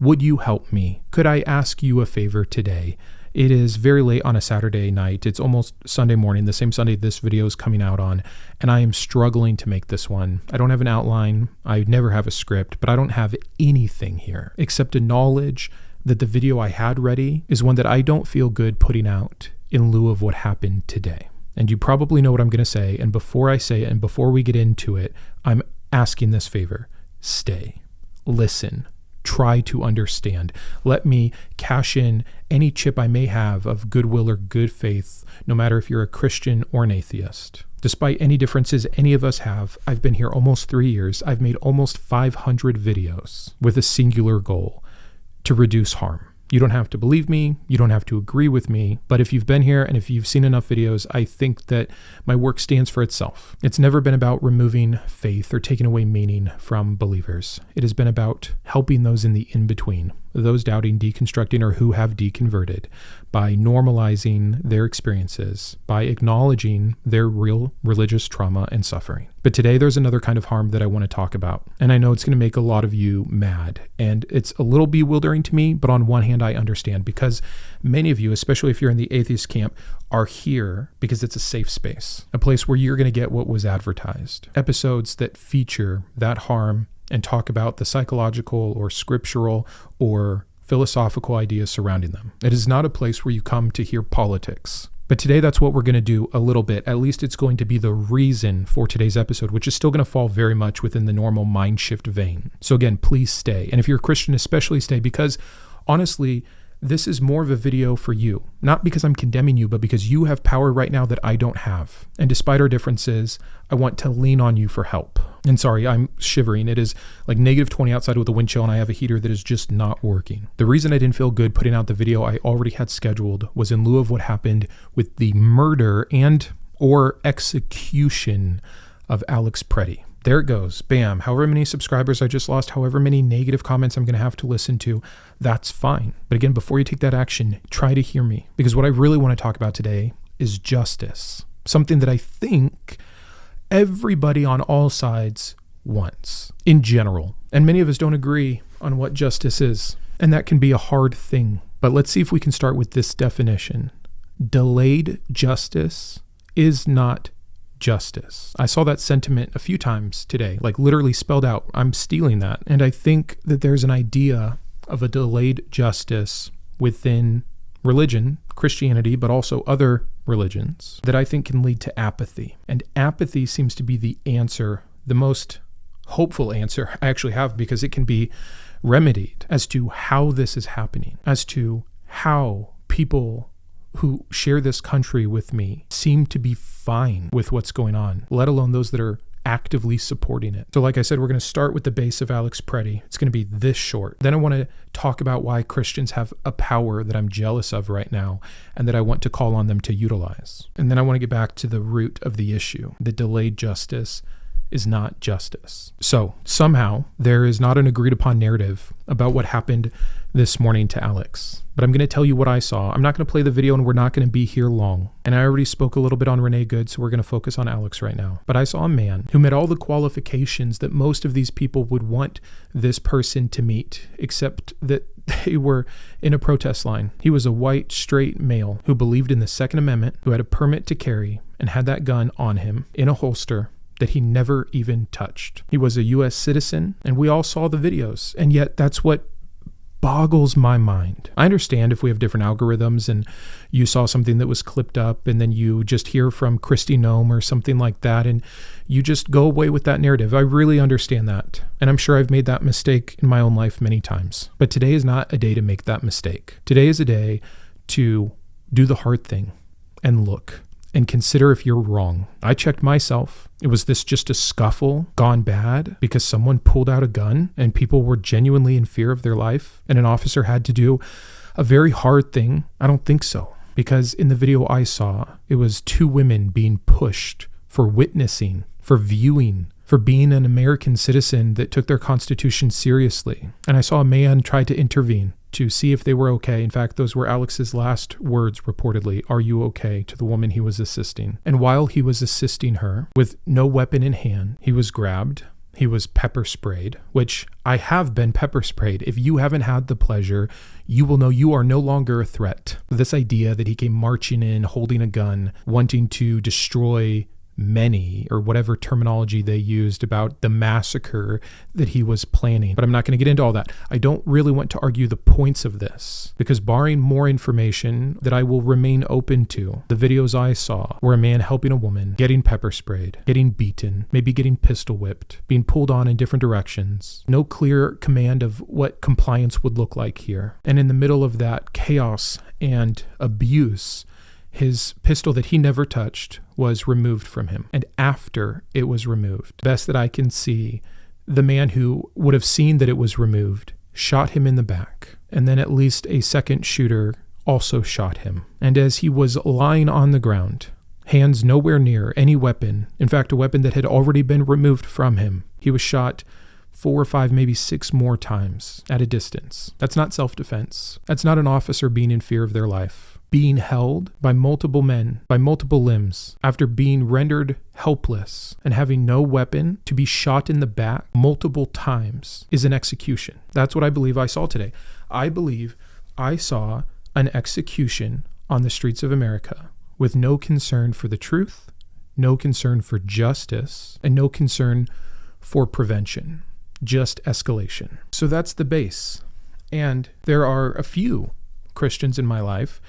Would you help me? Could I ask you a favor today? It is very late on a Saturday night. It's almost Sunday morning, the same Sunday this video is coming out on, and I am struggling to make this one. I don't have an outline. I never have a script, but I don't have anything here except a knowledge that the video I had ready is one that I don't feel good putting out in lieu of what happened today. And you probably know what I'm going to say, and before I say it and before we get into it, I'm asking this favor. Stay. Listen. Try to understand. Let me cash in any chip I may have of goodwill or good faith, no matter if you're a Christian or an atheist. Despite any differences any of us have, I've been here almost 3 years. I've made almost 500 videos with a singular goal: to reduce harm. You don't have to believe me, you don't have to agree with me, but if you've been here and if you've seen enough videos, I think that my work stands for itself. It's never been about removing faith or taking away meaning from believers. It has been about helping those in the in-between, those doubting, deconstructing, or who have deconverted, by normalizing their experiences, by acknowledging their real religious trauma and suffering. But today there's another kind of harm that I want to talk about, and I know it's going to make a lot of you mad, and it's a little bewildering to me, but on one hand I understand, because many of you, especially if you're in the atheist camp, are here because it's a safe space, a place where you're going to get what was advertised, episodes that feature that harm and talk about the psychological or scriptural or philosophical ideas surrounding them. It is not a place where you come to hear politics. But today that's what we're going to do a little bit. At least it's going to be the reason for today's episode, which is still going to fall very much within the normal Mindshift vein. So again, please stay. And if you're a Christian, especially stay, because honestly, this is more of a video for you. Not because I'm condemning you, but because you have power right now that I don't have. And despite our differences, I want to lean on you for help. And sorry, I'm shivering. It is like -20 outside with a wind chill, and I have a heater that is just not working. The reason I didn't feel good putting out the video I already had scheduled was in lieu of what happened with the murder and or execution of Alex Pretti. There it goes. Bam. However many subscribers I just lost, however many negative comments I'm going to have to listen to, that's fine. But again, before you take that action, try to hear me. Because what I really want to talk about today is justice. Something that I think everybody on all sides wants, in general. And many of us don't agree on what justice is. And that can be a hard thing. But let's see if we can start with this definition. Delayed justice is not justice. I saw that sentiment a few times today, like literally spelled out. I'm stealing that. And I think that there's an idea of a delayed justice within religion, Christianity, but also other religions, that I think can lead to apathy. And apathy seems to be the answer, the most hopeful answer I actually have, because it can be remedied as to how this is happening, as to how people who share this country with me seem to be fine with what's going on, let alone those that are actively supporting it. So like I said, we're going to start with the base of Alex Pretti. It's going to be this short. Then I want to talk about why Christians have a power that I'm jealous of right now and that I want to call on them to utilize. And then I want to get back to the root of the issue, that delayed justice is not justice. So somehow there is not an agreed upon narrative about what happened this morning to Alex. But I'm going to tell you what I saw. I'm not going to play the video, and we're not going to be here long. And I already spoke a little bit on Renee Good, so we're going to focus on Alex right now. But I saw a man who met all the qualifications that most of these people would want this person to meet, except that they were in a protest line. He was a white, straight male who believed in the Second Amendment, who had a permit to carry, and had that gun on him in a holster that he never even touched. He was a U.S. citizen, and we all saw the videos, and yet that's what boggles my mind. I understand if we have different algorithms and you saw something that was clipped up and then you just hear from Kristi Noem or something like that and you just go away with that narrative. I really understand that. And I'm sure I've made that mistake in my own life many times. But today is not a day to make that mistake. Today is a day to do the hard thing and look and consider if you're wrong. I checked myself. Was this just a scuffle gone bad because someone pulled out a gun and people were genuinely in fear of their life and an officer had to do a very hard thing? I don't think so. Because in the video I saw, it was two women being pushed for witnessing, for viewing, for being an American citizen that took their Constitution seriously. And I saw a man try to intervene to see if they were okay. In fact, those were Alex's last words, reportedly, "Are you okay?" to the woman he was assisting. And while he was assisting her with no weapon in hand, he was grabbed, He was pepper sprayed, which I have been pepper sprayed. If you haven't had the pleasure, you will know you are no longer a threat. This idea that he came marching in, holding a gun, wanting to destroy many, or whatever terminology they used about the massacre that he was planning. But I'm not going to get into all that. I don't really want to argue the points of this, because barring more information that I will remain open to, the videos I saw were a man helping a woman, getting pepper sprayed, getting beaten, maybe getting pistol whipped, being pulled on in different directions. No clear command of what compliance would look like here. And in the middle of that chaos and abuse, his pistol that he never touched was removed from him. And after it was removed, best that I can see, the man who would have seen that it was removed shot him in the back. And then at least a second shooter also shot him. And as he was lying on the ground, hands nowhere near any weapon, in fact, a weapon that had already been removed from him, he was shot 4 or 5, maybe 6 more times at a distance. That's not self-defense. That's not an officer being in fear of their life. Being held by multiple men, by multiple limbs, after being rendered helpless and having no weapon, to be shot in the back multiple times is an execution. That's what I believe I saw today. I believe I saw an execution on the streets of America with no concern for the truth, no concern for justice, and no concern for prevention, just escalation. So that's the base. And there are a few Christians in my life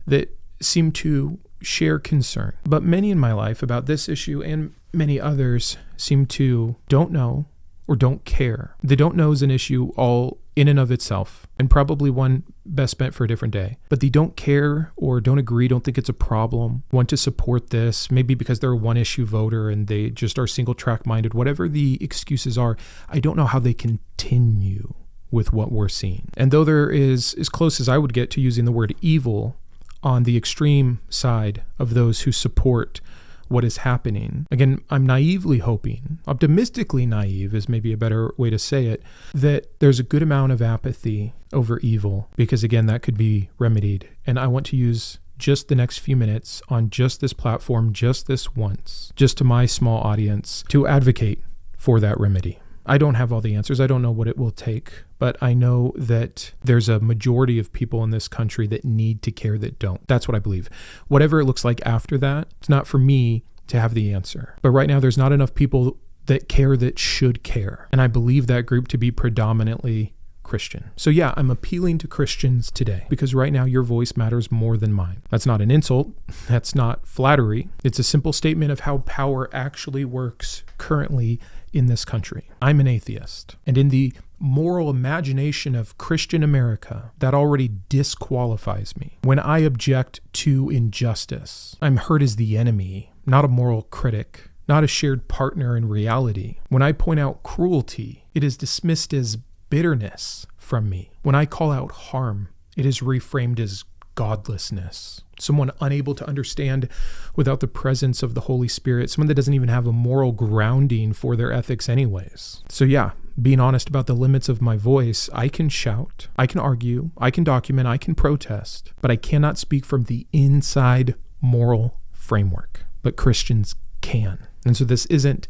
that seem to share concern. But many in my life about this issue, and many others, seem to don't know or don't care. The don't know is an issue all in and of itself, and probably one best spent for a different day. But the don't care or don't agree, don't think it's a problem, want to support this, maybe because they're a one-issue voter and they just are single-track minded, whatever the excuses are, I don't know how they continue with what we're seeing. And though there is, as close as I would get to using the word evil on the extreme side of those who support what is happening, again, I'm naively hoping, optimistically naive is maybe a better way to say it, that there's a good amount of apathy over evil, because again, that could be remedied. And I want to use just the next few minutes on just this platform, just this once, just to my small audience, to advocate for that remedy. I don't have all the answers. I don't know what it will take, but I know that there's a majority of people in this country that need to care that don't. That's what I believe. Whatever it looks like after that, it's not for me to have the answer. But right now, there's not enough people that care that should care. And I believe that group to be predominantly Christian. So yeah, I'm appealing to Christians today, because right now your voice matters more than mine. That's not an insult. That's not flattery. It's a simple statement of how power actually works currently in this country. I'm an atheist. And in the moral imagination of Christian America, that already disqualifies me. When I object to injustice, I'm heard as the enemy, not a moral critic, not a shared partner in reality. When I point out cruelty, it is dismissed as bitterness from me. When I call out harm, it is reframed as godlessness. Someone unable to understand without the presence of the Holy Spirit, someone that doesn't even have a moral grounding for their ethics anyways. So yeah, being honest about the limits of my voice, I can shout, I can argue, I can document, I can protest, but I cannot speak from the inside moral framework. But Christians can. And so this isn't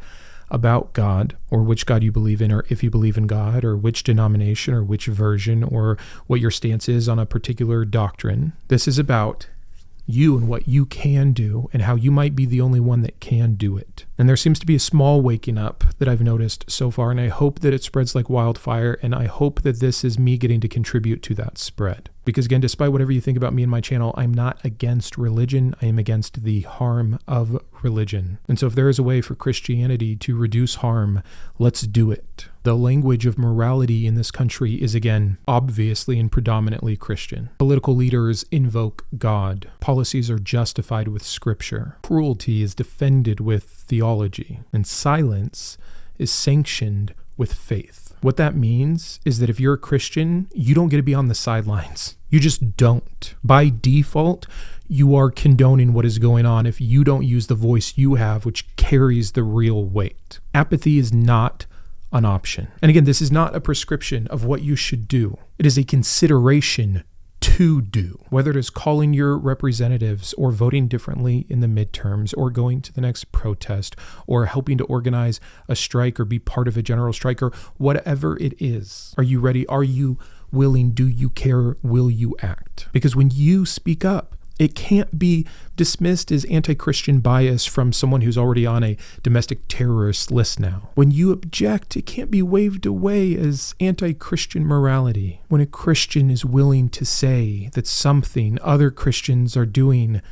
about God, or which God you believe in, or if you believe in God, or which denomination, or which version, or what your stance is on a particular doctrine. This is about you and what you can do, and how you might be the only one that can do it. And there seems to be a small waking up that I've noticed so far, and I hope that it spreads like wildfire, and I hope that this is me getting to contribute to that spread. Because again, despite whatever you think about me and my channel, I'm not against religion. I am against the harm of religion. And so if there is a way for Christianity to reduce harm, let's do it. The language of morality in this country is, again, obviously and predominantly Christian. Political leaders invoke God. Policies are justified with scripture. Cruelty is defended with theology. And silence is sanctioned with faith. What that means is that if you're a Christian, you don't get to be on the sidelines. You just don't. By default, you are condoning what is going on if you don't use the voice you have, which carries the real weight. Apathy is not an option. And again, this is not a prescription of what you should do. It is a consideration to do, whether it is calling your representatives or voting differently in the midterms or going to the next protest or helping to organize a strike or be part of a general strike or whatever it is. Are you ready? Are you willing? Do you care? Will you act? Because when you speak up, it can't be dismissed as anti-Christian bias from someone who's already on a domestic terrorist list now. When you object, it can't be waved away as anti-Christian morality. When a Christian is willing to say that something other Christians are doing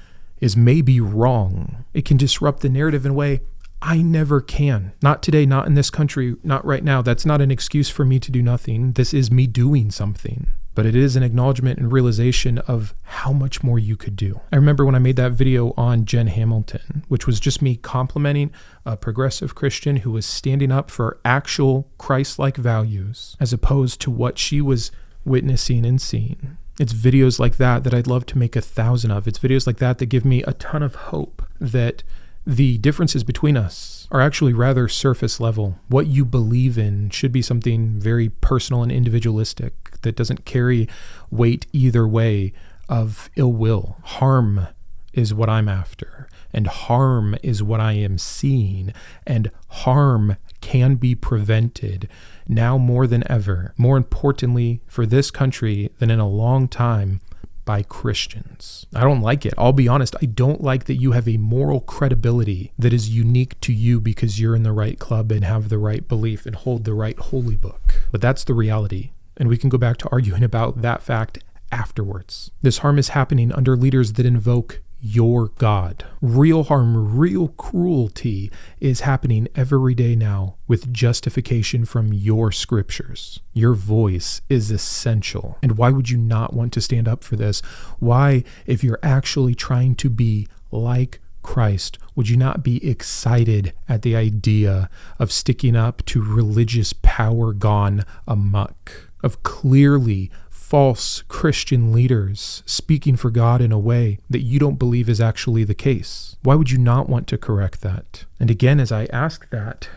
is maybe wrong, it can disrupt the narrative in a way I never can. Not today, not in this country, not right now. That's not an excuse for me to do nothing. This is me doing something. But it is an acknowledgement and realization of how much more you could do. I remember when I made that video on Jen Hamilton, which was just me complimenting a progressive Christian who was standing up for actual Christ-like values as opposed to what she was witnessing and seeing. It's videos like that I'd love to make 1,000 of. It's videos like that give me a ton of hope that the differences between us are actually rather surface level. What you believe in should be something very personal and individualistic that doesn't carry weight either way of ill will. Harm is what I'm after, and harm is what I am seeing, and harm can be prevented now more than ever. More importantly for this country than in a long time, by Christians. I don't like it. I'll be honest. I don't like that you have a moral credibility that is unique to you because you're in the right club and have the right belief and hold the right holy book. But that's the reality. And we can go back to arguing about that fact afterwards. This harm is happening under leaders that invoke your God. Real harm, real cruelty is happening every day now with justification from your scriptures. Your voice is essential. And why would you not want to stand up for this? Why, if you're actually trying to be like Christ, would you not be excited at the idea of sticking up to religious power gone amok, of clearly false Christian leaders speaking for God in a way that you don't believe is actually the case? Why would you not want to correct that? And again, as I ask that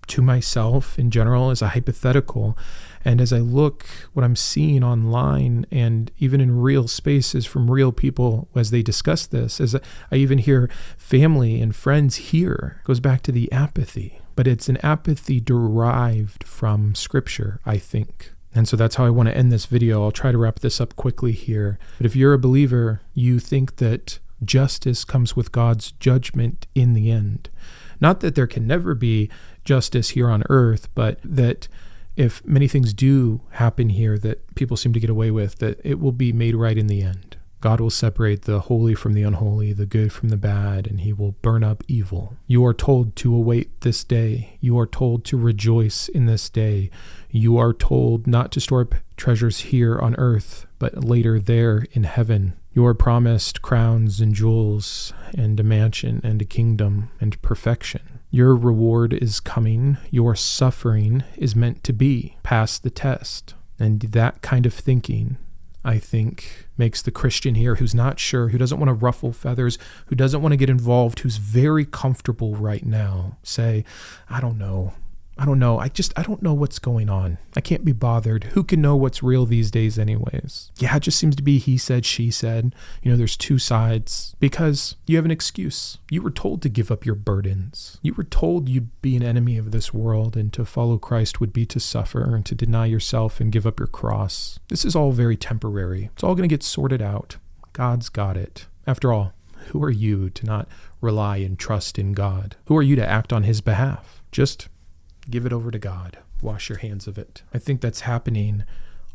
to myself in general as a hypothetical, and as I look what I'm seeing online and even in real spaces from real people as they discuss this, as I even hear family and friends here, goes back to the apathy. But it's an apathy derived from Scripture, I think. And so that's how I want to end this video. I'll try to wrap this up quickly here. But if you're a believer, you think that justice comes with God's judgment in the end. Not that there can never be justice here on earth, but that if many things do happen here that people seem to get away with, that it will be made right in the end. God will separate the holy from the unholy, the good from the bad, and he will burn up evil. You are told to await this day. You are told to rejoice in this day. You are told not to store up treasures here on earth, but later there in heaven. You are promised crowns and jewels and a mansion and a kingdom and perfection. Your reward is coming. Your suffering is meant to be. Pass the test. And that kind of thinking, I think, makes the Christian here who's not sure, who doesn't want to ruffle feathers, who doesn't want to get involved, who's very comfortable right now, say, I don't know. I don't know what's going on. I can't be bothered. Who can know what's real these days anyways? Yeah, it just seems to be he said, she said. There's two sides because you have an excuse. You were told to give up your burdens. You were told you'd be an enemy of this world and to follow Christ would be to suffer and to deny yourself and give up your cross. This is all very temporary. It's all going to get sorted out. God's got it. After all, who are you to not rely and trust in God? Who are you to act on his behalf? Just give it over to God. Wash your hands of it. I think that's happening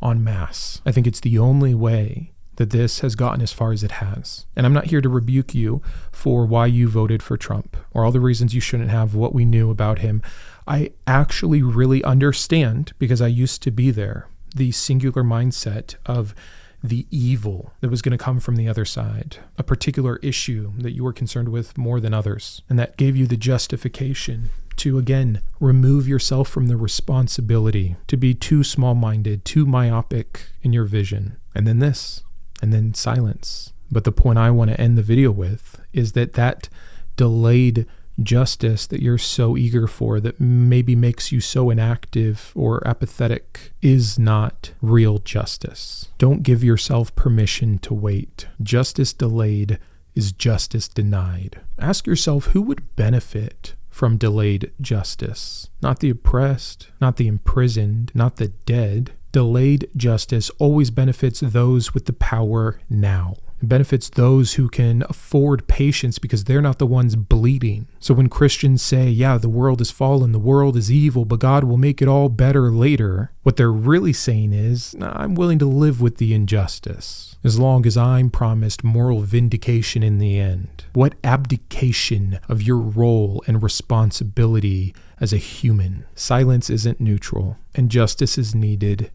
en masse. I think it's the only way that this has gotten as far as it has. And I'm not here to rebuke you for why you voted for Trump or all the reasons you shouldn't have, what we knew about him. I actually really understand, because I used to be there, the singular mindset of the evil that was going to come from the other side, a particular issue that you were concerned with more than others. And that gave you the justification to, again, remove yourself from the responsibility, to be too small-minded, too myopic in your vision. And then this, and then silence. But the point I want to end the video with is that delayed justice that you're so eager for that maybe makes you so inactive or apathetic is not real justice. Don't give yourself permission to wait. Justice delayed is justice denied. Ask yourself, who would benefit from delayed justice? Not the oppressed, not the imprisoned, not the dead. Delayed justice always benefits those with the power now. It benefits those who can afford patience because they're not the ones bleeding. So when Christians say, yeah, the world is fallen, the world is evil, but God will make it all better later, what they're really saying is, I'm willing to live with the injustice as long as I'm promised moral vindication in the end. What abdication of your role and responsibility as a human. Silence isn't neutral, and justice is needed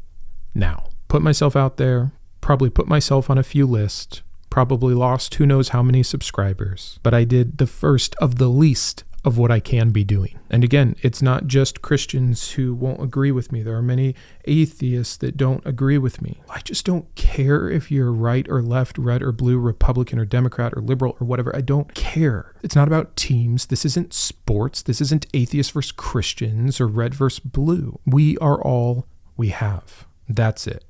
now. Put myself out there, probably put myself on a few lists, probably lost who knows how many subscribers, but I did the first of the least of what I can be doing. And again, it's not just Christians who won't agree with me. There are many atheists that don't agree with me. I just don't care if you're right or left, red or blue, Republican or Democrat or liberal or whatever. I don't care. It's not about teams. This isn't sports. This isn't atheists versus Christians or red versus blue. We are all we have. That's it.